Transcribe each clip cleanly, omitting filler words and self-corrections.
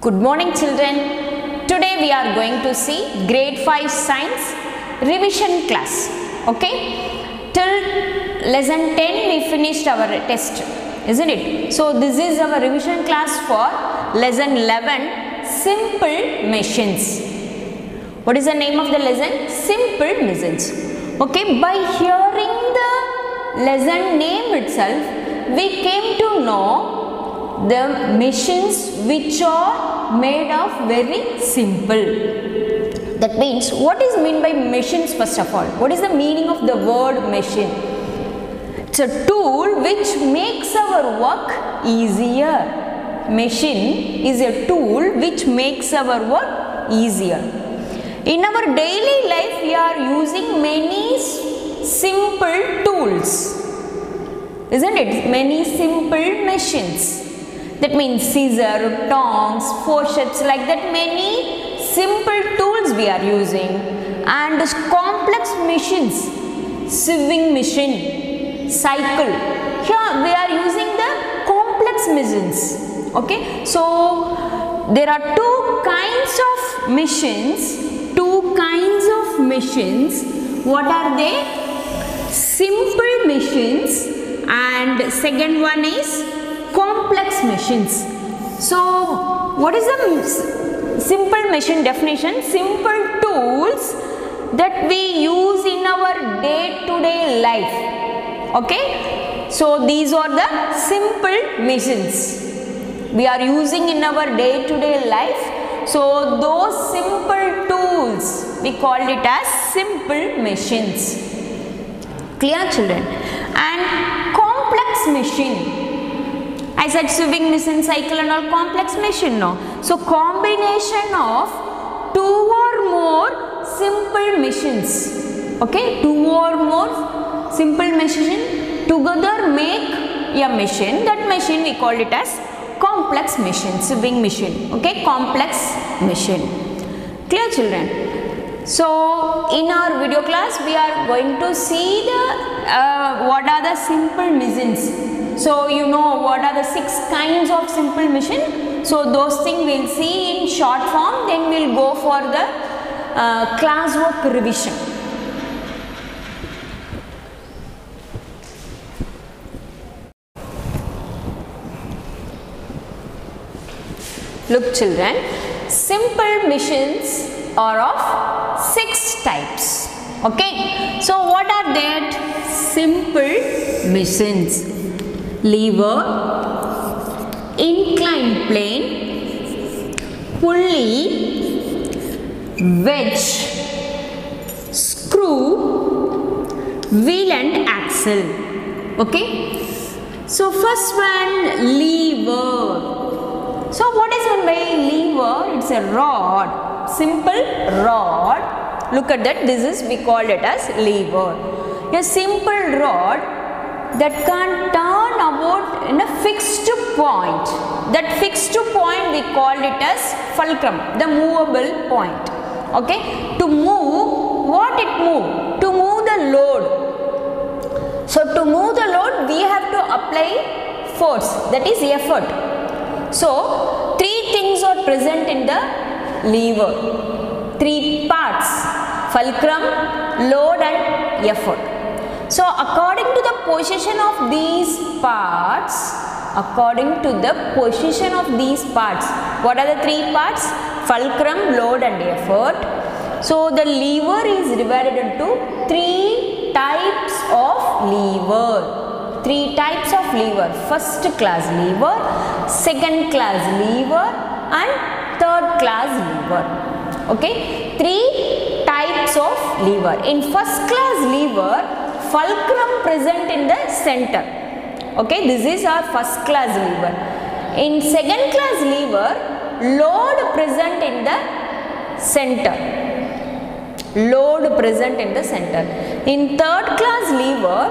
Good morning children. Today we are going to see grade 5 science revision class. Okay? Till lesson 10 we finished our test, isn't it? So this is our revision class for lesson 11, simple machines. What is the name of the lesson? Simple machines. Okay, by hearing the lesson name itself we came to know the machines which are made of very simple. That means, what is meant by machines first of all? What is the meaning of the word machine? It's a tool which makes our work easier. Machine is a tool which makes our work easier. In our daily life we are using many simple tools, isn't it? Many simple machines. That means scissor, tongs, forceps, like that many simple tools we are using. And complex machines, sewing machine, cycle. Here we are using the complex machines. Okay, so there are two kinds of machines. What are they? Simple machines, and second one is complex machines. So what is the simple machine definition? Simple tools that we use in our day-to-day life. Okay, so these are the simple machines we are using in our day-to-day life. So those simple tools we called it as simple machines. Clear children? And complex machine, I said sewing machine, cycle and all complex machine, no? So combination of two or more simple machines. Okay, two or more simple machine together make a machine. That machine we called it as complex machine, sewing machine. Okay, complex machine. Clear children? So in our video class we are going to see the what are the simple machines. So you know what are the 6 kinds of simple machine. So those things we will see in short form, then we will go for the classwork revision. Look children, simple machines are of 6 types. Okay, so what are that? Simple machines: lever, inclined plane, pulley, wedge, screw, wheel and axle. Okay, so first one, lever. So what is meant by lever? It's a rod, simple rod. Look at that, this is, we call it as lever. A simple rod that can turn about in a fixed point. That fixed point we call it as fulcrum, the movable point. Okay, to move, what it move? To move the load. So to move the load we have to apply force, that is effort. So 3 things are present in the lever, 3 parts: fulcrum, load and effort. So according to the position of these parts, what are the 3 parts? Fulcrum, load and effort. So the lever is divided into 3 types of lever. 3 types of lever: first class lever, second class lever and third class lever. Okay, 3 types of lever. In first class lever, fulcrum present in the center. Okay, this is our first class lever. In second class lever, load present in the center. In third class lever,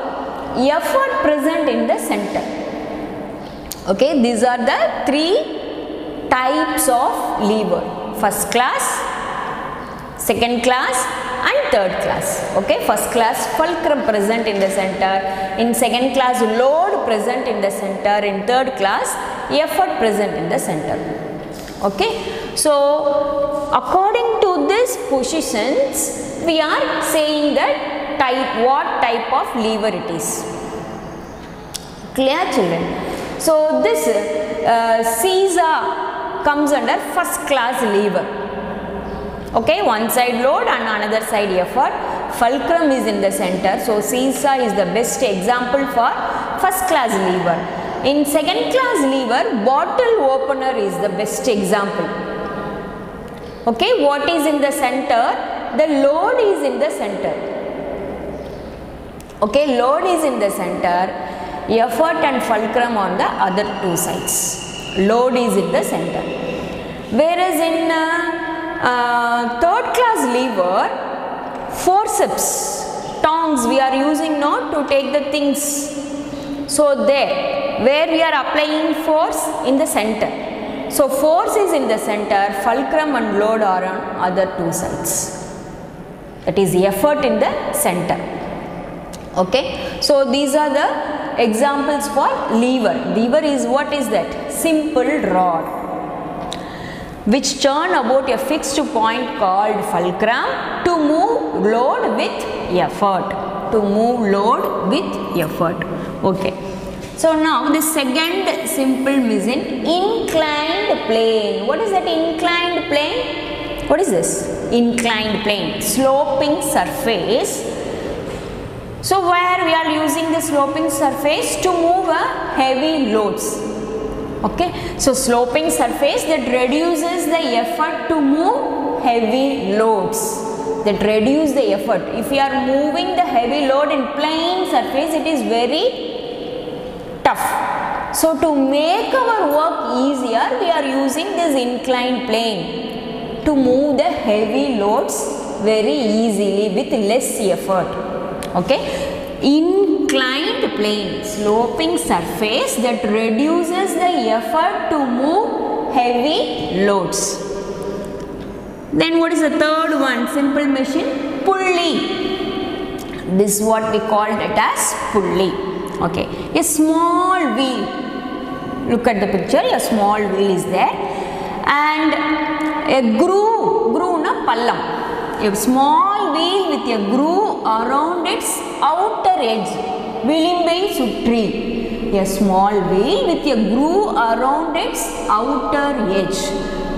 effort present in the center. Okay, these are the 3 types of lever: first class, second class and third class. Okay, first class, fulcrum present in the center. In second class, load present in the center. In third class, effort present in the center. Okay, so according to these positions we are saying that what type of lever it is. Clear, children? So this Caesar comes under first class lever. Okay, one side load and another side effort. Fulcrum is in the center, so Caesar is the best example for first class lever. In second class lever, bottle opener is the best example. Okay, what is in the center? The load is in the center. Okay, load is in the center, effort and fulcrum on the other two sides. Load is in the center. Whereas in third class lever, forceps, tongs we are using now to take the things. So there, where we are applying force in the center. So force is in the center, fulcrum and load are on other two sides. That is effort in the center. Okay, so these are the examples for lever. Lever is, what is that? Simple rod which turn about a fixed point called fulcrum to move load with effort. To move load with effort. Okay. So now the second simple machine, inclined plane. What is that inclined plane? What is this? Inclined plane, sloping surface. So where we are using the sloping surface to move heavy loads. Okay, so sloping surface that reduces the effort to move heavy loads. That reduce the effort. If we are moving the heavy load in plane surface, it is very tough. So to make our work easier, we are using this inclined plane to move the heavy loads very easily with less effort. Okay, inclined plane, sloping surface that reduces the effort to move heavy loads. Then what is the third one? Simple machine, pulley. This is what we called it as pulley. Okay, a small wheel. Look at the picture. A small wheel is there, and a groove na pallam. A small wheel with a groove around its outer edge. Vilimbai sutri. A small wheel with a groove around its outer edge.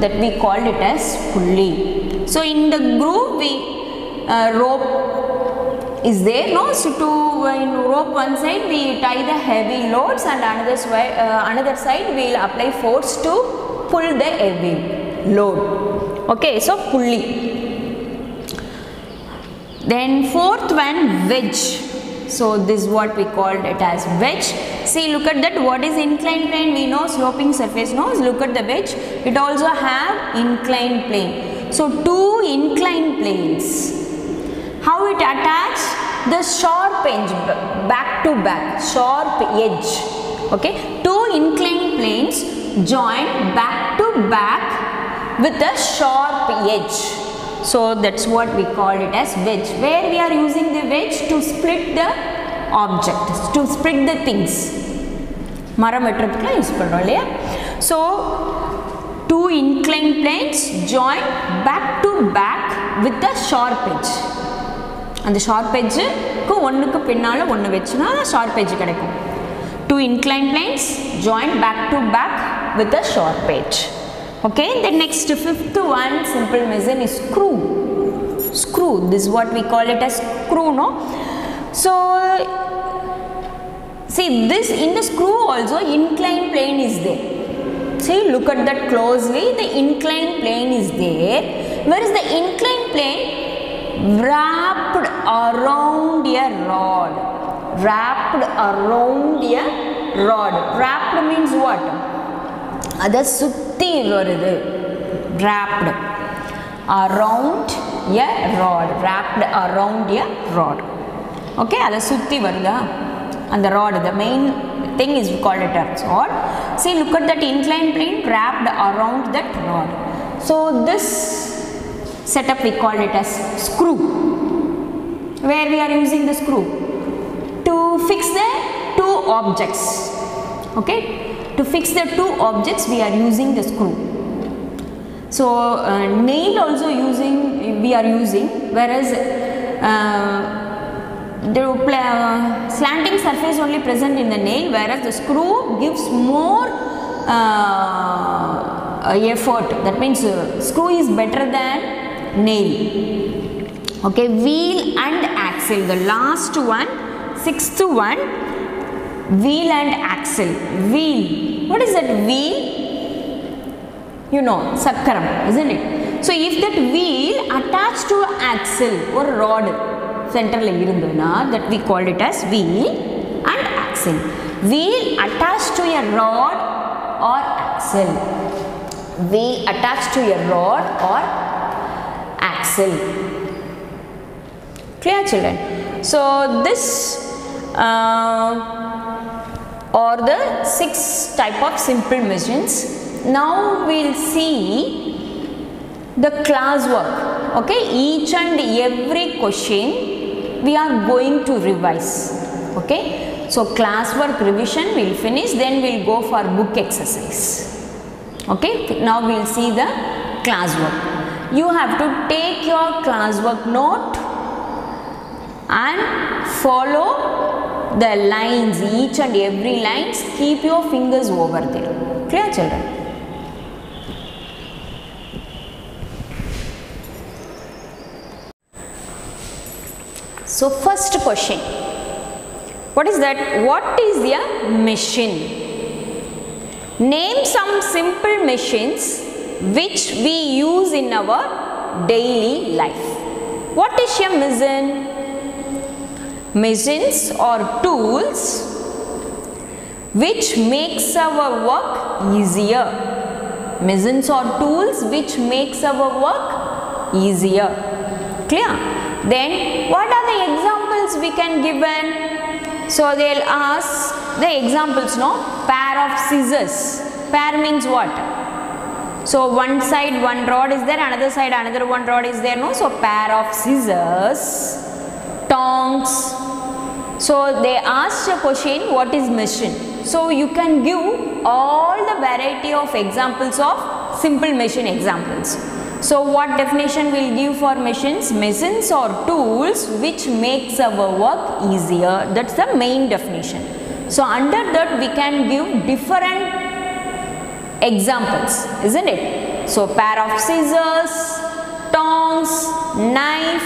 That we called it as pulley. So in the groove, we rope is there. No, so to in rope one side we tie the heavy loads, and another side we will apply force to pull the heavy load. Okay, so pulley. Then fourth one, wedge. So this is what we called it as wedge. See, look at that. What is inclined plane? We know sloping surface. No, look at the wedge. It also have inclined plane. So two inclined planes. How it attach? The sharp edge, back to back, sharp edge. Okay, two inclined planes join back to back with a sharp edge. So that's what we call it as wedge. Where we are using the wedge to split the object, to split the things. Maram vettradhukku use pandrom illaya. So two inclined planes join back to back with the sharp edge. And the sharp edge ku onnuku pinnala onnu vechuna sharp edge kedaikum. Two inclined planes join back to back with the sharp edge. Okay, the next fifth one, simple machine, is screw. Screw, this is what we call it as screw, no? So see, this in the screw also inclined plane is there. See, look at that closely. The inclined plane is there. Where is the inclined plane? Wrapped around a rod. Wrapped around a rod. Wrapped means what? Ada sutti varudhu. Wrapped around a rod. Wrapped around a rod. Okay, ada sutti varudha. And the rod, the main thing is we call it as rod. See, look at that inclined plane wrapped around that rod. So this setup we call it as screw. Where we are using the screw? To fix the two objects. Okay, to fix the two objects we are using the screw. So nail also we are using, whereas the slanting surface only present in the nail, whereas the screw gives more effort. That means screw is better than nail. Okay, wheel and axle, the last one, sixth one, wheel and axle. Wheel, what is that wheel? You know, sakkaram, isn't it? So if that wheel attached to axle or rod center that we called it as wheel and axle. Wheel attached to a rod or axle. Wheel attached to a rod or axle. Clear, children? So this are the 6 type of simple machines. Now we will see the class work. Okay, each and every question we are going to revise. Okay, so class work revision we will finish, then we will go for book exercise. Okay, now we will see the class work. You have to take your class work note and follow the lines, each and every lines. Keep your fingers over there. Clear, children? So first question, what is that? What is a machine? Name some simple machines which we use in our daily life. What is a machine? Machines are tools which makes our work easier. Machines are tools which makes our work easier. Clear? Then what are the examples we can given? So they will ask the examples, no? Pair of scissors. Pair means what? So one side one rod is there, another side another one rod is there, no? So pair of scissors. Tongs. So they asked a question, what is machine? So you can give all the variety of examples of simple machine examples. So what definition will give for machines? Machines are tools which makes our work easier. That's the main definition. So under that we can give different examples, isn't it? So pair of scissors, tongs, knife.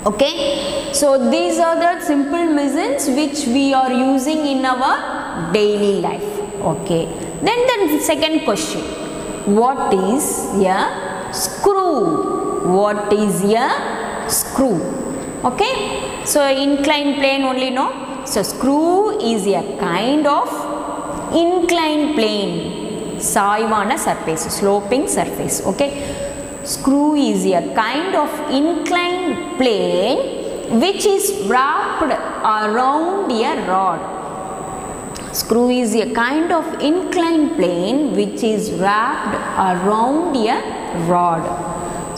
Okay. So these are the simple machines which we are using in our daily life. Okay. Then the second question. What is a screw? What is a screw? Okay. So inclined plane only, no? So screw is a kind of inclined plane, saivana surface, sloping surface. Okay. Screw is a kind of inclined plane which is wrapped around a rod. Screw is a kind of inclined plane which is wrapped around a rod.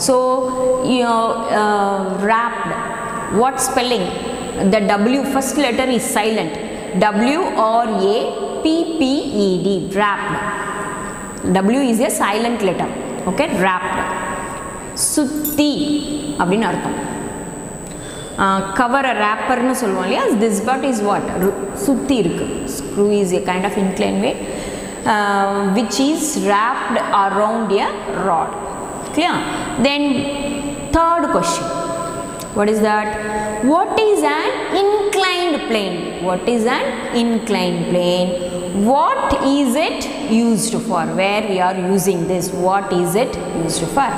So, wrapped, what spelling? The W first letter is silent. W-R-A-P-P-E-D, wrapped. W is a silent letter. Okay, wrapped. Sutti, abdin artham. Cover a wrapper nu solluvom illaya, this part is what? Sutti irukku. Screw is a kind of inclined way which is wrapped around a rod. Clear? Then third question. What is that? What is an inclined plane? What is an inclined plane? What is it used for? Where we are using this? What is it used for?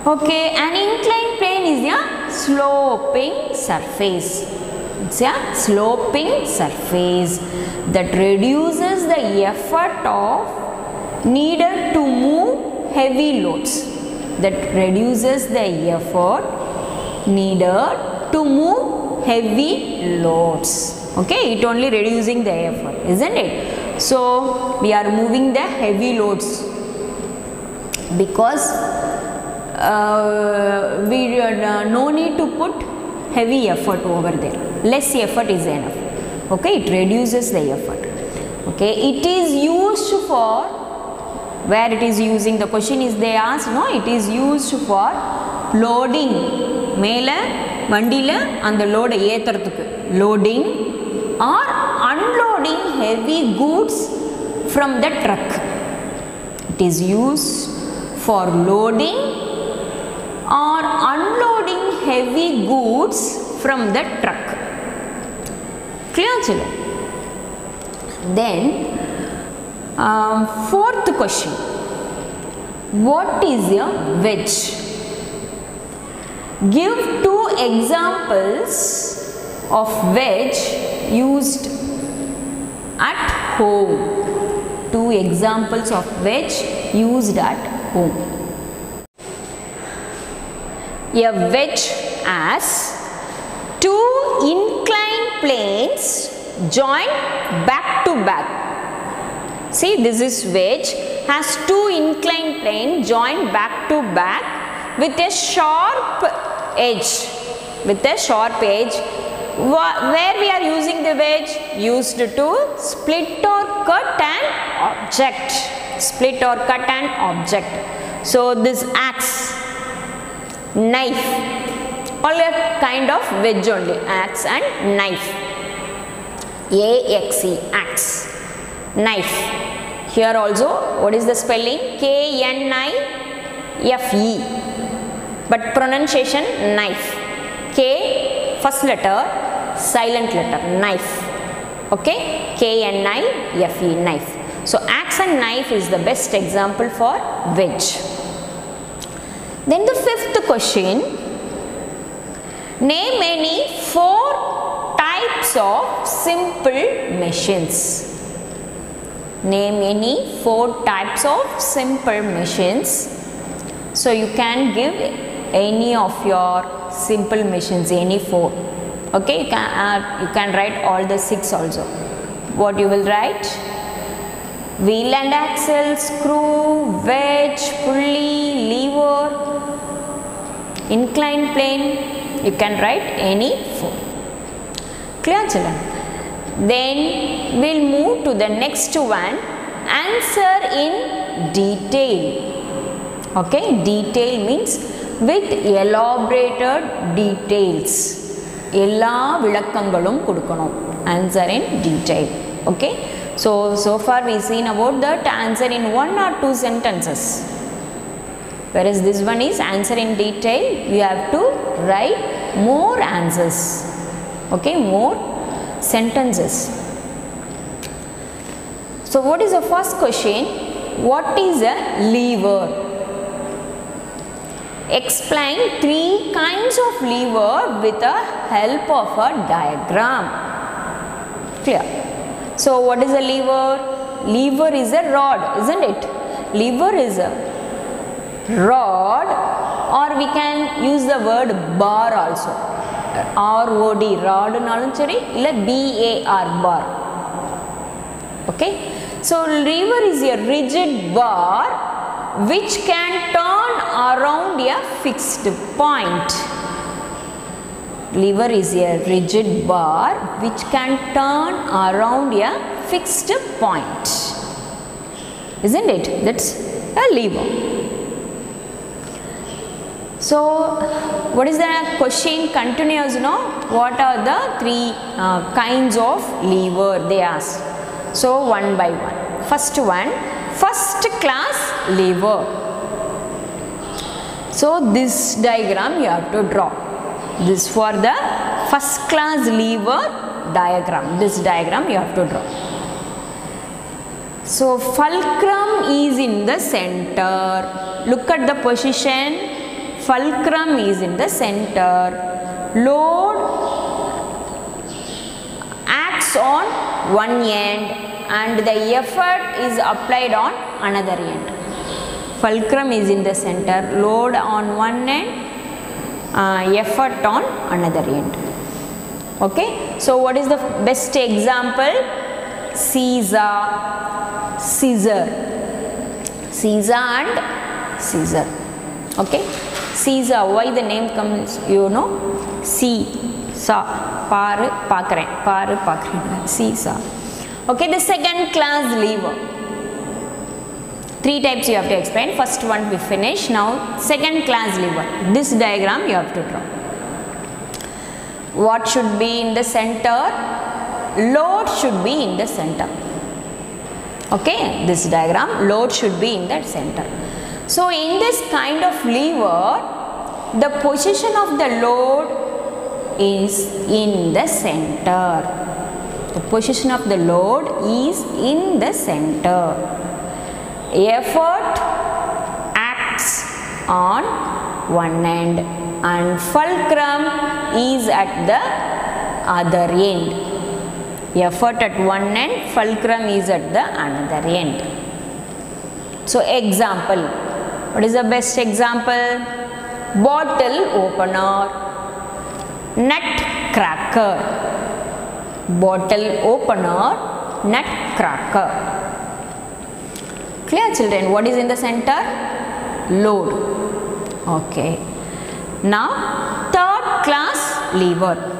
Okay, an inclined plane is a sloping surface. It's a sloping surface that reduces the effort of needed to move heavy loads. That reduces the effort needed to move heavy loads. Okay, it only reducing the effort, isn't it? So we are moving the heavy loads because we no need to put heavy effort over there. Less effort is enough. Okay, it reduces the effort. Okay, it is used for where it is using, the question is they asked, no, it is used for loading, மேல வண்டியில அந்த லோடை ஏத்துறதுக்கு, loading or unloading heavy goods from the truck. It is used for loading or unloading heavy goods from the truck. Clear children? Then fourth question, what is a wedge? Give two examples of wedge used at home. Two examples of wedge used at home. A wedge has two inclined planes joined back to back. See, this is wedge has two inclined planes joined back to back with a sharp edge. With a sharp edge. Where we are using the wedge? Used to split or cut an object. Split or cut an object. So this axe, knife, all a kind of wedge only. Axe and knife. A-X-E, axe, knife. Here also, what is the spelling? K-N-I-F-E. But pronunciation, knife. K, first letter, silent letter, knife. Okay? K-N-I-F-E, knife. So, axe and knife is the best example for wedge. Then the fifth question, name any 4 types of simple machines. Name any 4 types of simple machines. So you can give any of your simple machines, any 4. Okay, you can write all the 6 also. What you will write? Wheel and axle, screw, wedge, pulley, lever, inclined plane. You can write any 4. Clear children? Then we'll move to the next one, answer in detail. Okay, detail means with elaborated details. எல்லா விளக்கங்களும் கொடுக்கணும். Answer in detail. Okay, so far we seen about that answer in 1 or 2 sentences. Whereas this one is answer in detail. You have to write more answers. Okay, more sentences. So what is the first question? What is a lever? Explain 3 kinds of lever with the help of a diagram. Clear? So what is a lever? Lever is a rod, isn't it? Lever is a rod, or we can use the word bar also. R-O-D, rod nalum seri, illa B-A-R, bar. Okay, so lever is a rigid bar which can turn around a fixed point. Lever is a rigid bar which can turn around a fixed point. Isn't it? That's a lever. So what is the question? Continuous, no? What are the 3 kinds of lever they ask? So one by one. First one, first class lever. So this diagram you have to draw. This for the first class lever diagram. This diagram you have to draw. So fulcrum is in the center. Look at the position. Fulcrum is in the center. Load acts on one end and the effort is applied on another end. Fulcrum is in the center. Load on one end, effort on another end. Okay, so what is the best example? Scissor, scissor, scissor and scissor. Okay, scissor, why the name comes, you know? See, saw, paru paakren, paru paakren, see saw. Okay, the second class lever. Three types you have to explain. First one we finish. Now second class lever. This diagram you have to draw. What should be in the center? Load should be in the center. Okay, this diagram, load should be in the center. So in this kind of lever, the position of the load is in the center. The position of the load is in the center. Effort acts on one end and fulcrum is at the other end. Effort at one end, fulcrum is at the another end. So example, what is the best example? Bottle opener, nut cracker. Bottle opener, nut cracker. Clear children, what is in the center? Load. Okay. Now third class lever.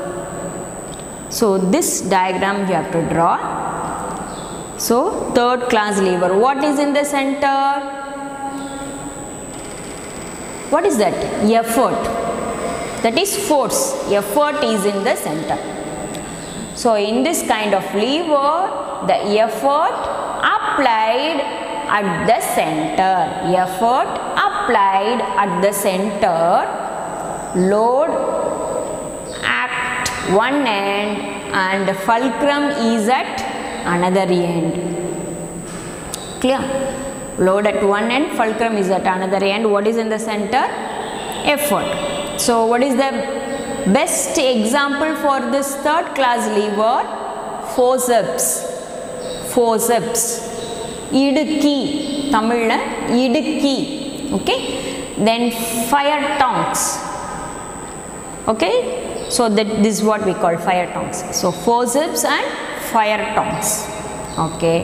So this diagram you have to draw. So third class lever, what is in the center? What is that? Effort. That is force. Effort is in the center. So in this kind of lever, the effort applied at the center. Effort applied at the center. Load at one end and fulcrum is at another end. Clear? Load at one end, fulcrum is at another end. What is in the center? Effort. So what is the best example for this third class lever? Forceps. Forceps. Idukki. Tamil idukki. Okay. Then fire tongs. Okay. So this is what we call fire tongs. So forceps and fire tongs. Okay.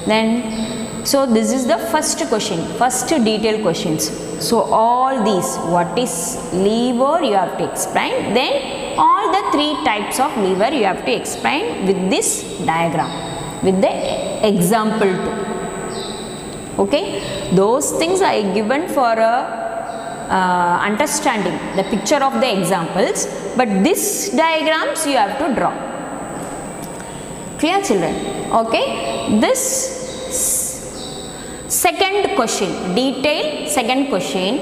Then so this is the first question, first detailed questions. So all these, what is lever you have to explain. Then all the three types of lever you have to explain with this diagram, with the example too. Okay, those things I given for understanding the picture of the examples, but this diagrams you have to draw. Clear children? Okay, this second question, detail second question,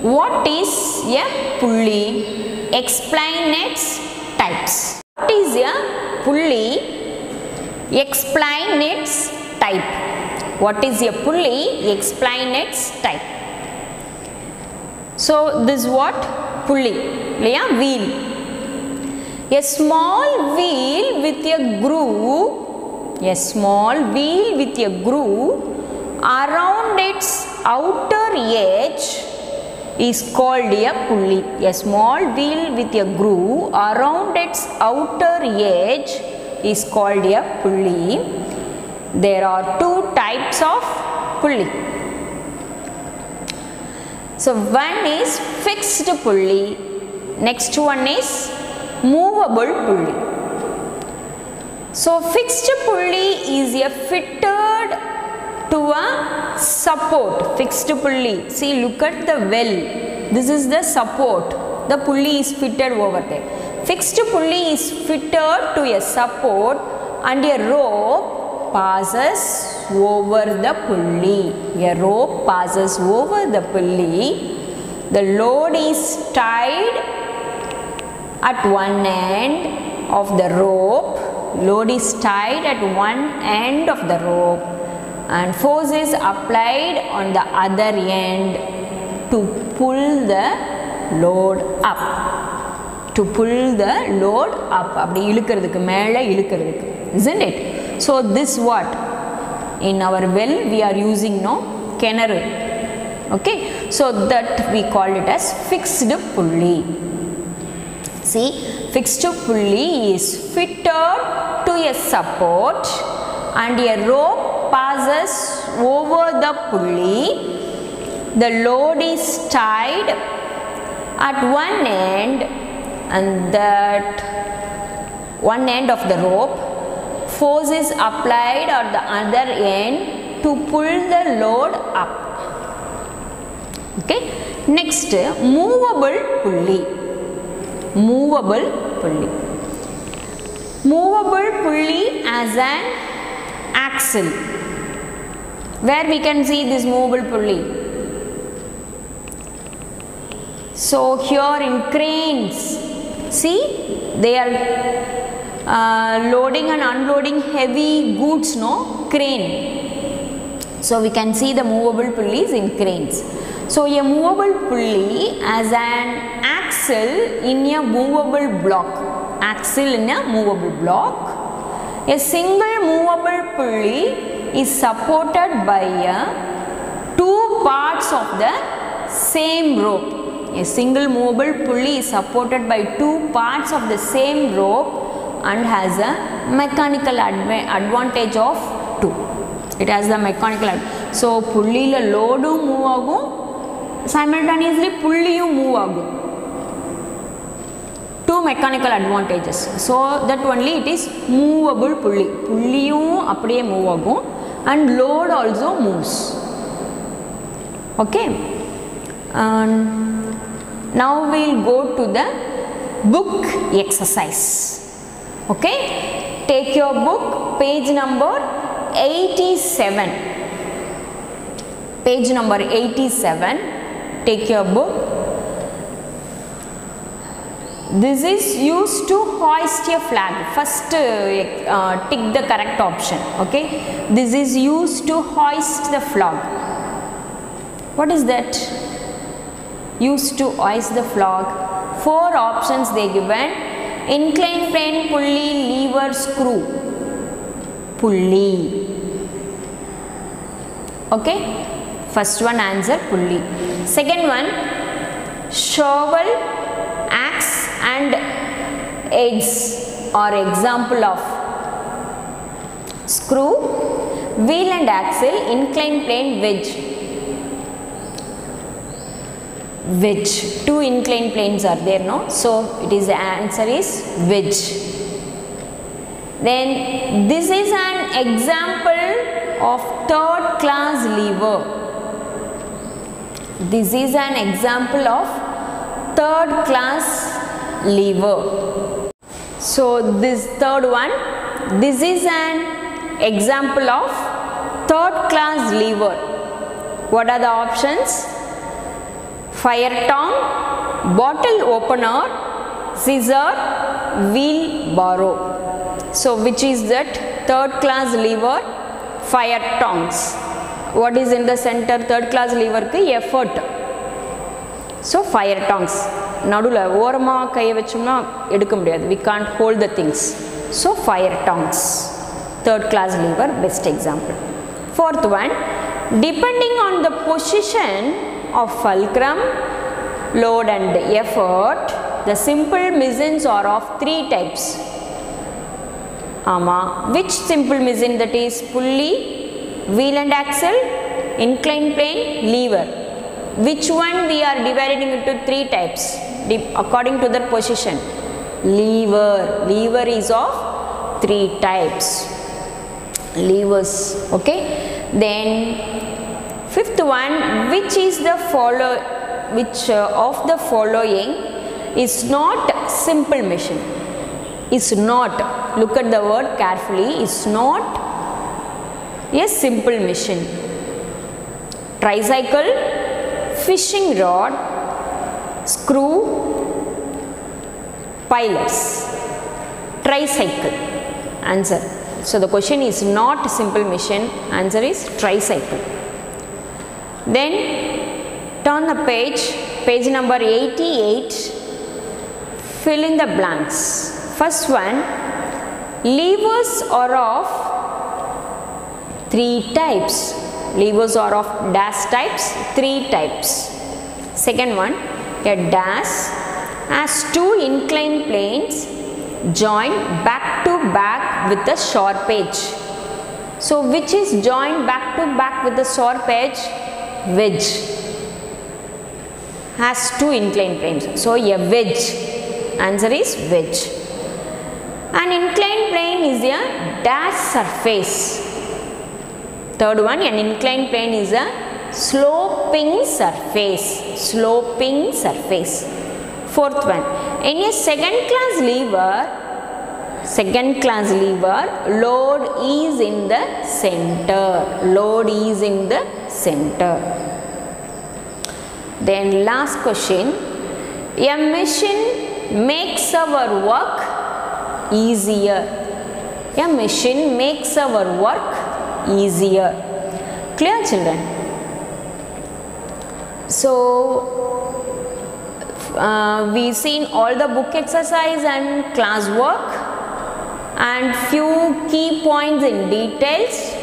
what is a pulley? Explain its types. What is a pulley? Explain its type. What is a pulley? Explain its type. So this what? Pulley. Wheel. A small wheel with a groove. A small wheel with a groove around its outer edge is called a pulley. A small wheel with a groove around its outer edge is called a pulley. There are two types of pulley. So one is fixed pulley, next one is movable pulley. So fixed pulley is a fitted to a support. Fixed pulley, see, look at the well, this is the support, the pulley is fitted over there. Fixed pulley is fitted to a support and a rope passes over the pulley. A rope passes over the pulley. The load is tied at one end of the rope. Load is tied at one end of the rope and force is applied on the other end to pull the load up. To pull the load up. அப்படி இழுக்கிறதுக்கு மேலே இழுக்கிறதுக்கு. Isn't it? So this what? In our well we are using no kiணறு. Okay. So that we call it as fixed pulley. See, fixed pulley is fitted to a support and a rope passes over the pulley. The load is tied at one end and that one end of the rope. Force is applied at the other end to pull the load up. Okay. Next, movable pulley. Movable pulley. Movable pulley as an axle. Where we can see this movable pulley? So here in cranes, see, they are loading and unloading heavy goods, no? Crane. So we can see the movable pulleys in cranes. So a movable pulley as an axle in a movable block. Axle in a movable block. A single movable pulley is supported by two parts of the same rope. A single movable pulley is supported by two parts of the same rope and has a mechanical advantage of 2. It has the mechanical so pulley la load move agum, simultaneously pulley move agum. Two mechanical advantages. So that only it is movable pulley. Pulley appadiye move agum and load also moves. Okay. Now we will go to the book exercise. Okay. Take your book, page number 87. Page number 87. Take your book. This is used to hoist a flag. First tick the correct option. Okay. This is used to hoist the flag. What is that? Used to hoist the flag. 4 options they given. Inclined plane, pulley, lever, screw. Pulley. Okay. First one answer pulley. Second one shovel, axe and adze are example of screw, wheel and axle, inclined plane, wedge. Wedge. 2 inclined planes are there, no? So it is the answer is wedge. Then this is an example of third class lever. This is an example of third class lever. So this third one, this is an example of third class lever. What are the options? Fire tongue, bottle opener, scissor, wheelbarrow. So which is that third class lever? Fire tongs. What is in the center? Third class lever ku effort. So fire tongs. Nadula orama kai vechumna edukka mudiyadhu. We can't hold the things. So fire tongs. Third class lever, best example. Fourth one, depending on the position of fulcrum, load and effort, the simple machines are of 3 types. Which simple machine? That is pulley, wheel and axle, inclined plane, lever. Which one we are dividing into 3 types according to their position? Lever. Lever is of 3 types. Levers. Okay. Then fifth one, which is the of the following is not simple machine? Is not, look at the word carefully, is not a simple machine. Tricycle, fishing rod, screw, pilers. Tricycle. Answer. So the question is not simple machine. Answer is tricycle. Then turn the page, page number 88, fill in the blanks. First one, levers are of 3 types. Levers are of dash types, 3 types. Second one, a dash has 2 inclined planes joined back to back with a sharp edge. So which is joined back to back with the sharp edge? Wedge. Has 2 inclined planes. So a wedge. Answer is wedge. An inclined plane is a dash surface. Third one, an inclined plane is a sloping surface. Sloping surface. Fourth one, in a second class lever, load is in the center. Load is in the center. Then last question, a machine makes our work easier. A machine makes our work easier. Clear, children? So we seen all the book exercise and class work and few key points in details.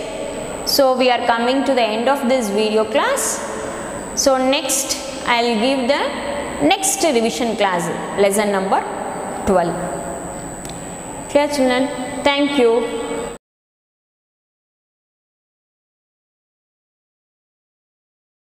So we are coming to the end of this video class. So next I will give the next revision class, lesson number 12. Clear, children? Thank you.